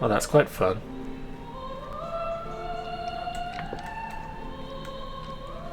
Oh, that's quite fun.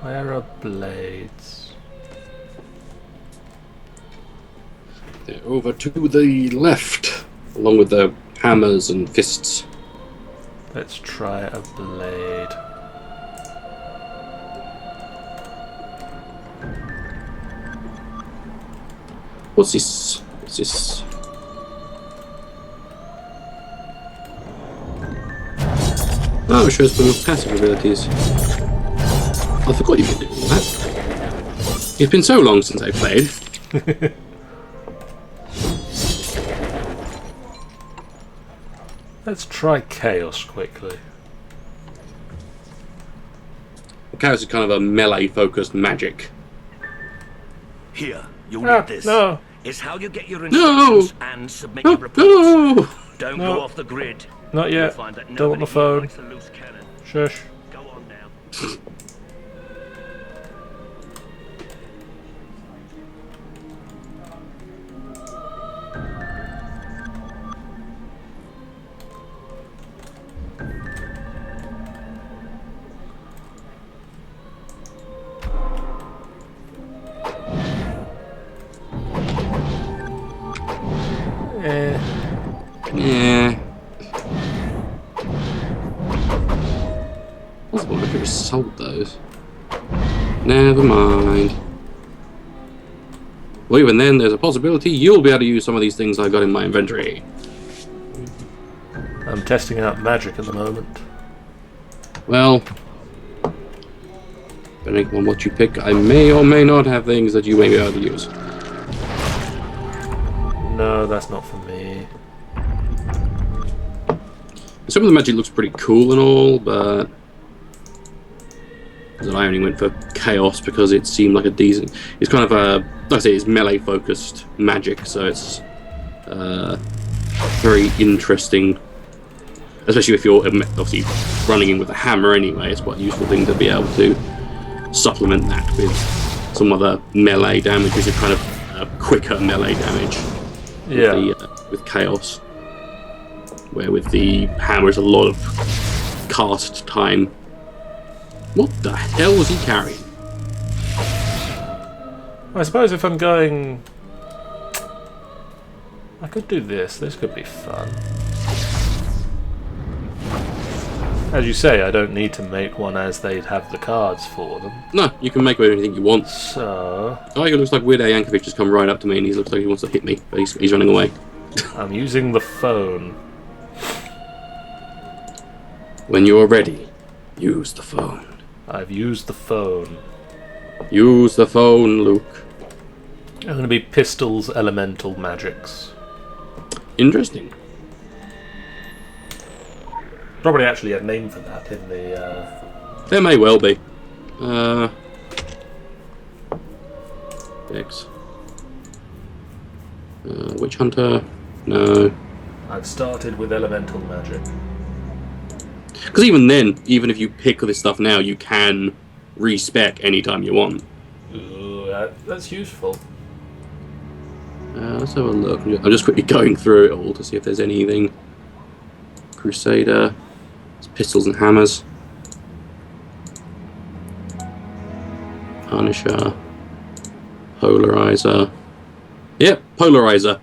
Where are blades? They're over to the left, along with the hammers and fists. Let's try a blade. What's this? What's this? Oh, it shows some passive abilities. I forgot you could do all that. It's been so long since I played. Let's try chaos quickly. Chaos is kind of a melee-focused magic. Here, you'll need this. No. It's how you get your instructions and submit your reports. No! Don't No. go off the grid. Not You'll yet. find that Don't want the nobody phone. likes a loose cannon. Shush. Go on now. Yeah. Possible I could have sold those. Never mind. Well, even then, there's a possibility you'll be able to use some of these things I got in my inventory. I'm testing out magic at the moment. Well, depending on what you pick, I may or may not have things that you may be able to use. No, that's not for me. Some of the magic looks pretty cool and all, but I only went for chaos because it seemed like a decent. It's kind of a, like I say, it's melee focused magic, so it's very interesting. Especially if you're obviously running in with a hammer anyway, it's quite a useful thing to be able to supplement that with some other melee damage, which is kind of a quicker melee damage. Yeah. With chaos, where with the hammer is a lot of cast time. What the hell was he carrying? I suppose if I'm going... I could do this. This could be fun. As you say, I don't need to make one as they'd have the cards for them. No, you can make anything you want. So... Oh, it looks like Weird A. Yankovic just come right up to me and he looks like he wants to hit me, but he's running away. I'm using the phone. When you're ready, use the phone. I've used the phone. Use the phone, Luke. I'm going to be pistols, elemental magics. Interesting. Probably actually a name for that in the... There may well be. X. Witch Hunter? No. I've started with elemental magic. Because even then, even if you pick this stuff now, you can respec anytime you want. Ooh, that's useful. Let's have a look. I'm just quickly going through it all to see if there's anything. Crusader. It's pistols and hammers. Punisher. Polarizer. Yep, Polarizer.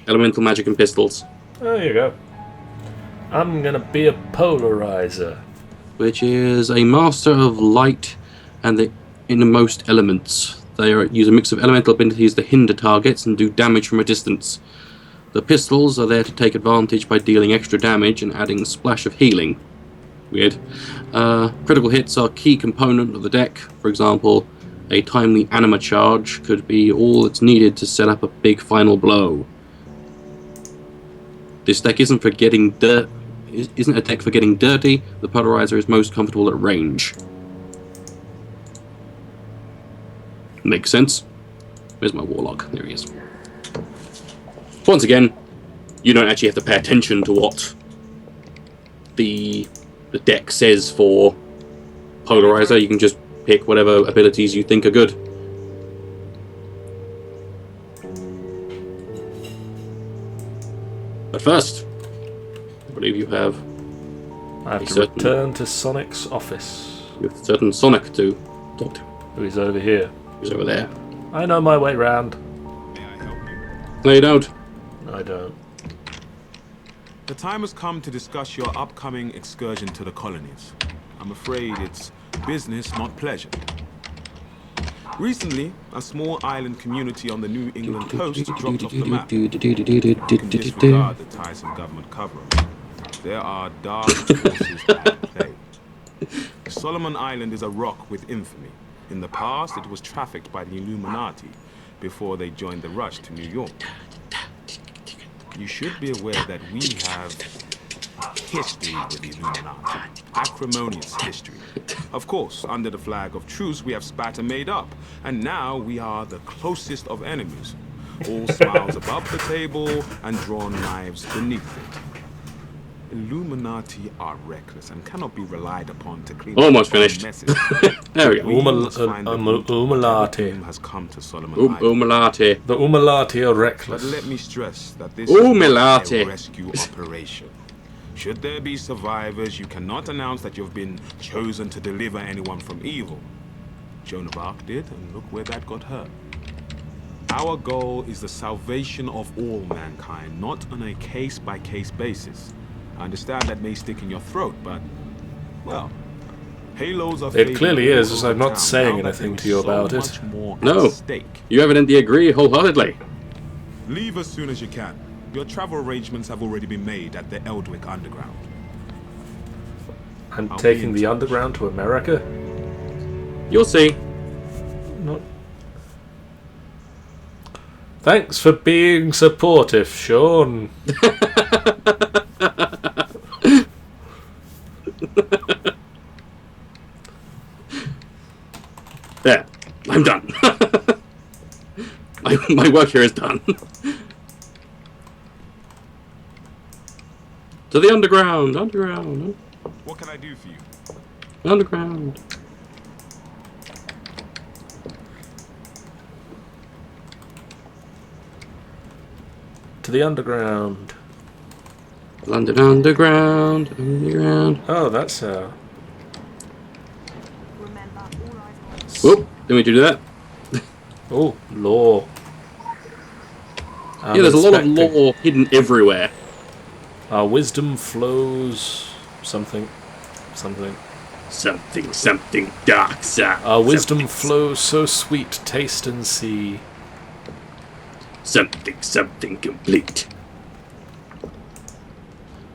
Elemental magic and pistols. There you go. I'm gonna be a polarizer. Which is a master of light and the innermost elements. They use a mix of elemental abilities to hinder targets and do damage from a distance. The pistols are there to take advantage by dealing extra damage and adding a splash of healing. Weird. Critical hits are a key component of the deck. For example, a timely anima charge could be all that's needed to set up a big final blow. This deck isn't a deck for getting dirty. The polarizer is most comfortable at range. Makes sense. Where's my warlock? There he is. Once again, you don't actually have to pay attention to what the deck says for polarizer. You can just pick whatever abilities you think are good. But first, believe you have I have a to certain- return to Sonic's office. you have a certain Sonic to talk to. Who is over here. He's over there. I know my way round. May I help you? No, you don't. I don't. The time has come to discuss your upcoming excursion to the colonies. I'm afraid it's business, not pleasure. Recently, a small island community on the New England coast dropped off the map. You can disregard the tiresome government cover-up. There are dark forces at play. Solomon Island is a rock with infamy. In the past, it was trafficked by the Illuminati before they joined the rush to New York. You should be aware that we have history with the Illuminati. Acrimonious history. Of course, under the flag of truce, we have spat and made up. And now we are the closest of enemies. All smiles above the table and drawn knives beneath it. Illuminati are reckless and cannot be relied upon to clean Almost up their finished. messes. There we go. We must find the root of whatever Umalati. doom has come to Solomon Island. Umalati. The Umalati are But reckless. let me stress that this is not Umalati. a rescue operation. Should there be survivors, you cannot announce that you've been chosen to deliver anyone from evil. Joan of Arc did, and look where that got her. Our goal is the salvation of all mankind, not on a case-by-case basis. I understand that may stick in your throat, but, well, halos are It clearly fading is, as I'm not town saying now that anything there to you is so about it. much more at No. stake. You evidently agree wholeheartedly. Leave as soon as you can. Your travel arrangements have already been made at the Eldwick Underground. I'm I'll be taking in the touch. underground to America? You'll see. Not. Thanks for being supportive, Sean. There. I'm done. my work here is done. To the underground. Underground. What can I do for you? Underground. To the underground. London Underground. Underground. Oh, that's how. Whoop. Didn't we do that? Oh, law. Yeah, there's a lot of lore hidden everywhere. Our wisdom flows. Something. Something. Something dark, sir. Our wisdom flows so sweet, taste and see. Something complete.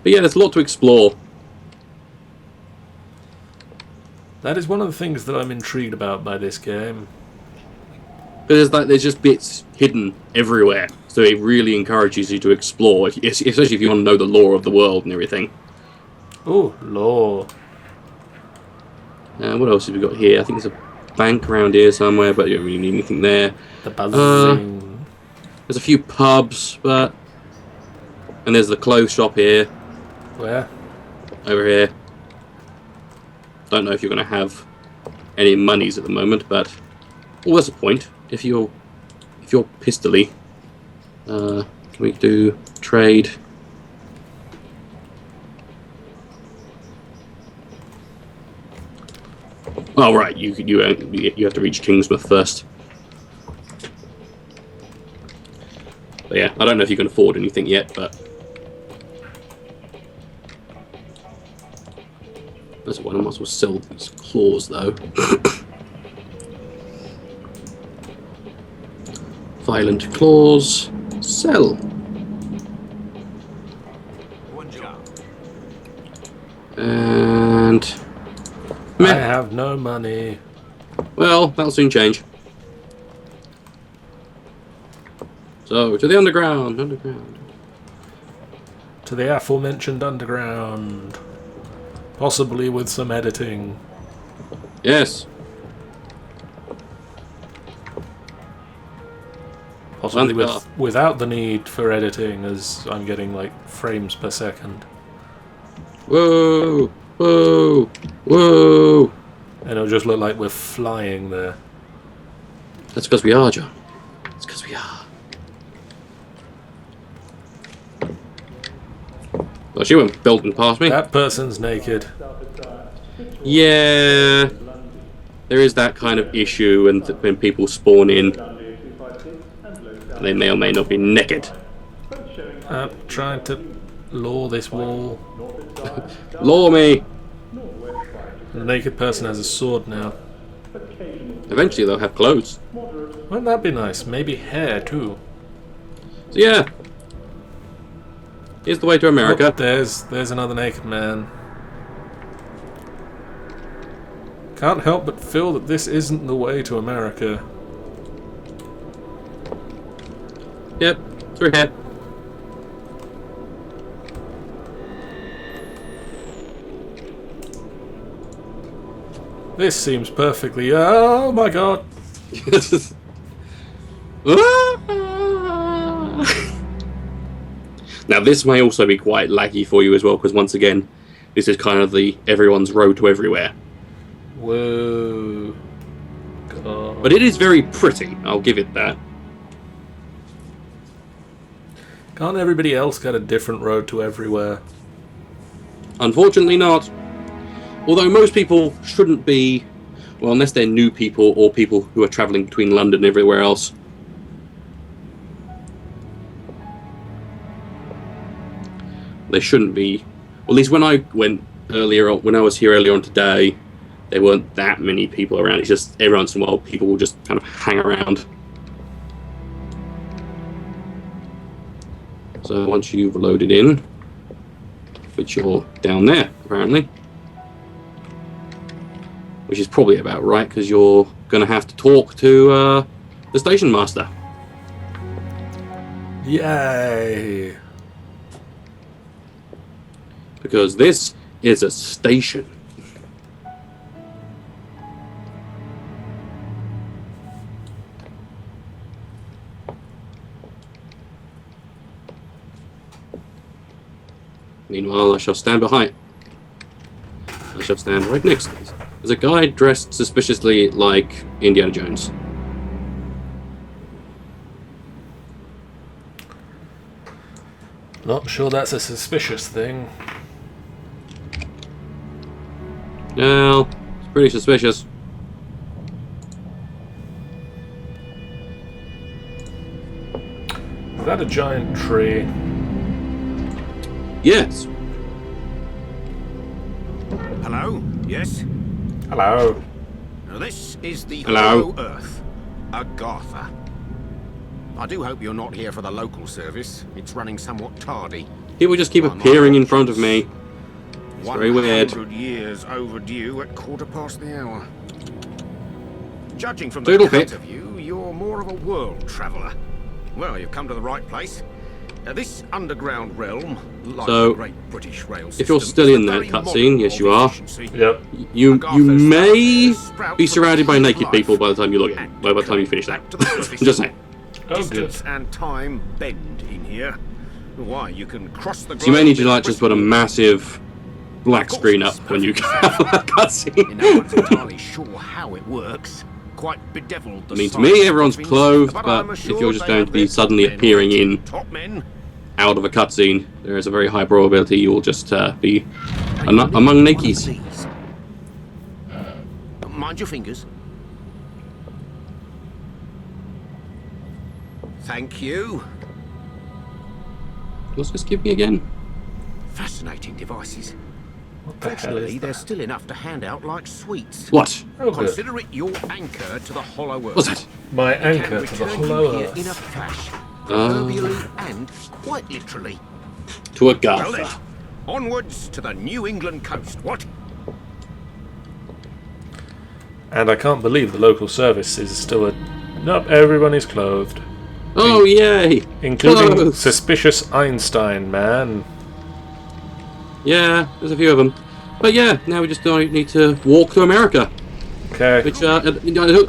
But yeah, there's a lot to explore. That is one of the things that I'm intrigued about by this game. But there's just bits hidden everywhere, so it really encourages you to explore, especially if you want to know the lore of the world and everything. Oh, law. What else have we got here? I think there's a bank around here somewhere, but you don't really need anything there. The buzzing. There's a few pubs, and there's the clothes shop here, Where? over here. Don't know if you're going to have any monies at the moment, but well, there's a point. If you're pistol-y, can we do trade? Oh right, you have to reach Kingsmouth first. But yeah, I don't know if you can afford anything yet, but that's one. I might as well sell these claws though. Violent claws, sell. One job. And I meh. have no money. Well, that'll soon change. So to the underground, underground. To the aforementioned underground. Possibly with some editing. Yes. Possibly Underground. without the need for editing, as I'm getting like frames per second. Whoa, whoa, whoa. And it'll just look like we're flying there. That's because we are, John. It's because we are. Well, she went belting past me. That person's naked. Yeah, there is that kind of issue when people spawn in. They may or may not be naked. I'm trying to lure this wall. Lure me! The naked person has a sword now. Eventually they'll have clothes. Wouldn't that be nice? Maybe hair too. So yeah. Here's the way to America. Oh, there's another naked man. Can't help but feel that this isn't the way to America. Yep, through here. This seems perfectly... Oh my god! Now this may also be quite laggy for you as well, because once again, this is kind of the everyone's road to everywhere. Whoa. God. But it is very pretty, I'll give it that. Can't everybody else get a different road to everywhere? Unfortunately not. Although most people shouldn't be, well, unless they're new people or people who are travelling between London and everywhere else. They shouldn't be. Well, at least when I went earlier on, when I was here earlier on today, there weren't that many people around. It's just every once in a while people will just kind of hang around. So once you've loaded in, which you're down there apparently, which is probably about right because you're going to have to talk to the station master. Yay! Because this is a station. Meanwhile, I shall stand behind. I shall stand right next to this. There's a guy dressed suspiciously like Indiana Jones. Not sure that's a suspicious thing. Well, it's pretty suspicious. Is that a giant tree? Yes. Hello? Yes? Hello. Now this is the Hello. Hollow Earth, Agartha. I do hope you're not here for the local service. It's running somewhat tardy. People just keep appearing in front of me. It's very weird. 100 years overdue at 1/4 the hour. Judging from Doodle the cut pip. of you, you're more of a world traveller. Well, you've come to the right place. This underground realm, like So, the great British rail system, if you're still is in a that very cutscene, model yes you of are. efficiency. Yep. You Agartha's may sprout be from surrounded by the naked life people by the time you log in. and By the time you finish that. back to the surface. Just saying. Oh, good. Distance and time bend in here. Why, you can cross the So you may need to globe like just put a in massive black Of course, screen up it's when you perfect. get out of that cutscene. No one's entirely sure how it works. Quite bedeviled the I mean, to science me, of everyone's things, clothed, I'm but if assured you're just they going have to be their suddenly men appearing on in top men. out of a cutscene, there is a very high probability you will just be Are you among one of nakies. these? Mind your fingers. Thank you. Let's just give me again. Fascinating devices. What the hell Fortunately, is there's that? still enough to hand out like sweets. What? Oh, good. Consider it your anchor to the Hollow Earth. What's that? My It can anchor to the return you hollow here earth. in a flash, proverbially and quite literally. To a Well then, Gartha. onwards to the New England coast. What? And I can't believe the local service is still a... Nope, everyone is clothed. Oh, yay! Including Clothes. suspicious Einstein man. Yeah, there's a few of them. But yeah, now we just need to walk to America. Okay. Which, I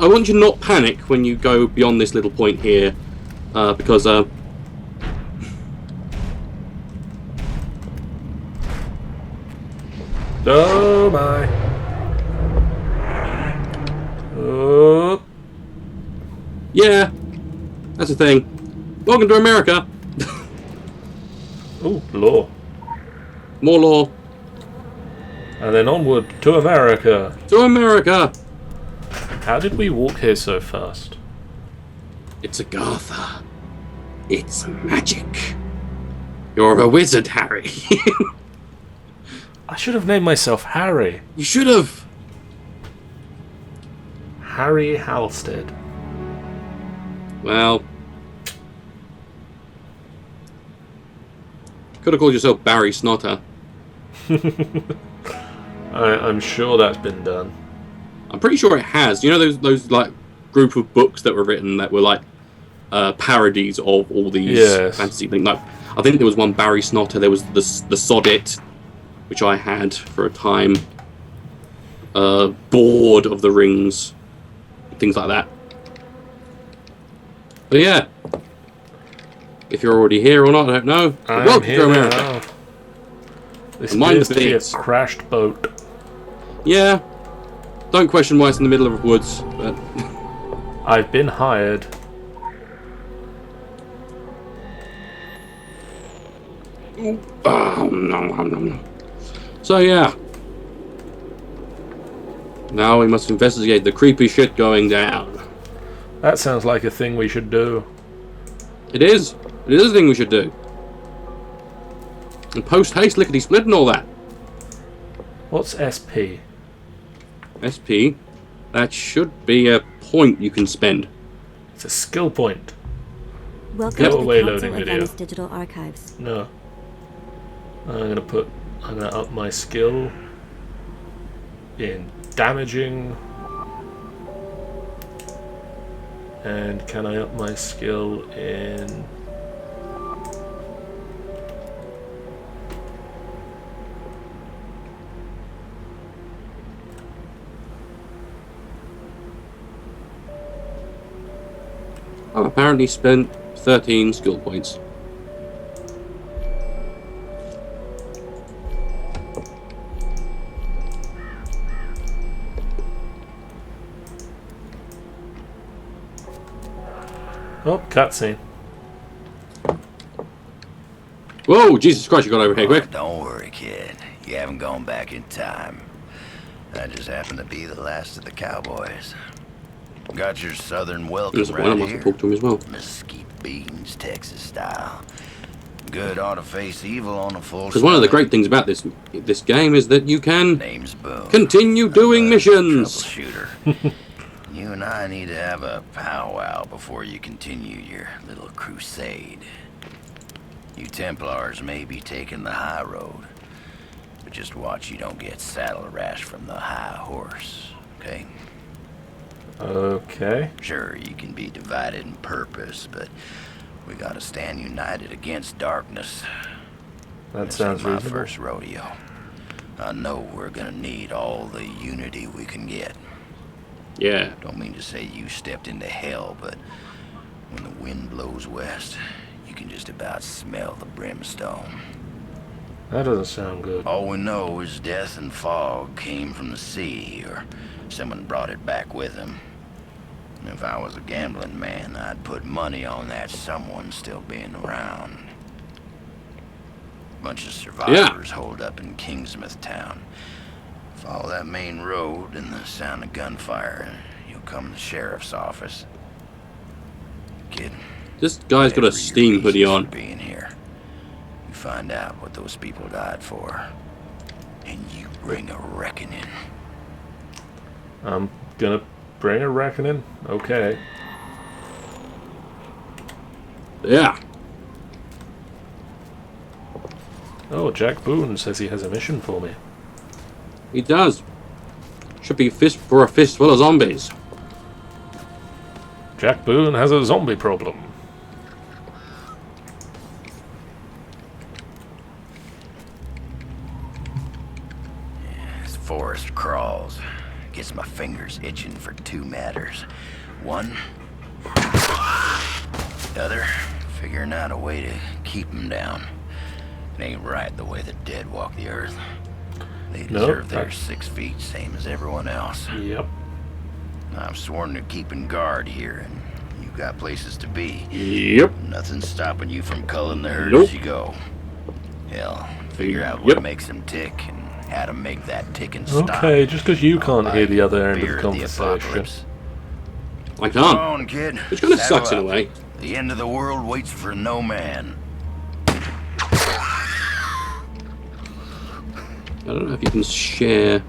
want you to not panic when you go beyond this little point here. Because, Oh my. Oh. yeah, that's the thing. Welcome to America! Ooh, law. More law. And then onward to America. To America! How did we walk here so fast? It's Agatha. It's magic. You're a wizard, Harry. I should have named myself Harry. You should have. Harry Halstead. Well, could have called yourself Barry Snotter. I'm sure that's been done. I'm pretty sure it has. You know those like group of books that were written that were like parodies of all these fantasy things. No, I think there was one Barry Snotter. There was the Sonnet, which I had for a time. Board of the Rings, things like that. But yeah, if you're already here or not, I don't know. I'm here now. This appears to be a crashed boat. Yeah. Don't question why it's in the middle of the woods, but I've been hired. Oh, no. So yeah. Now we must investigate the creepy shit going down. That sounds like a thing we should do. It is. It is a thing we should do. And post haste, lickety split, and all that. What's SP? SP. That should be a point you can spend. It's a skill point. Welcome Go to away, the loading Council of video. Venice Digital Archives. No. I'm gonna up my skill in damaging. And can I up my skill in... I've apparently spent 13 skill points. Oh, cutscene. Whoa, Jesus Christ, you got over here quick. Don't worry, kid. You haven't gone back in time. I just happen to be the last of the cowboys. Got your southern welcome There's one I right must here. have talked to him as well. Mesquite beans, Texas style. Good ought to face evil on a full. Because one of the great things about this game is that you can Name's Boone. continue doing missions. Troubleshooter. You and I need to have a powwow before you continue your little crusade. You Templars may be taking the high road, but just watch you don't get saddle rash from the high horse, okay? Okay. Sure, you can be divided in purpose, but we gotta stand united against darkness. That This sounds ain't my reasonable. first rodeo. I know we're gonna need all the unity we can get. Yeah. Don't mean to say you stepped into hell, but when the wind blows west, you can just about smell the brimstone. That doesn't sound good. All we know is death and fog came from the sea, or someone brought it back with them. And if I was a gambling man, I'd put money on that someone still being around. Bunch of survivors holed up in Kingsmouth town. Follow that main road and the sound of gunfire, you'll come to the sheriff's office. Kid, This guy's got a whatever your Steam hoodie reasons on. for being here, you find out what those people died for, and you bring a reckoning. I'm gonna bring a reckoning. Okay. Yeah. Oh, Jack Boone says he has a mission for me. He does. Should be fist for a fistful of zombies. Jack Boone has a zombie problem. This forest crawls. Gets my fingers itching for two matters. One, the other, figuring out a way to keep them down. It ain't right the way the dead walk the earth. They deserve their 6 feet, same as everyone else. Yep. I've sworn to keeping guard here, and you've got places to be. Yep. Nothing's stopping you from culling the herd Nope. as you go. Hell, Figure out what makes them tick and how to make that ticking stop. Okay, just because you can't hear the other end of Fear the conversation. apocalypse. I Come can't. on, kid. Which kind of Saddle sucks in a up. way. The end of the world waits for no man. I don't know if you can share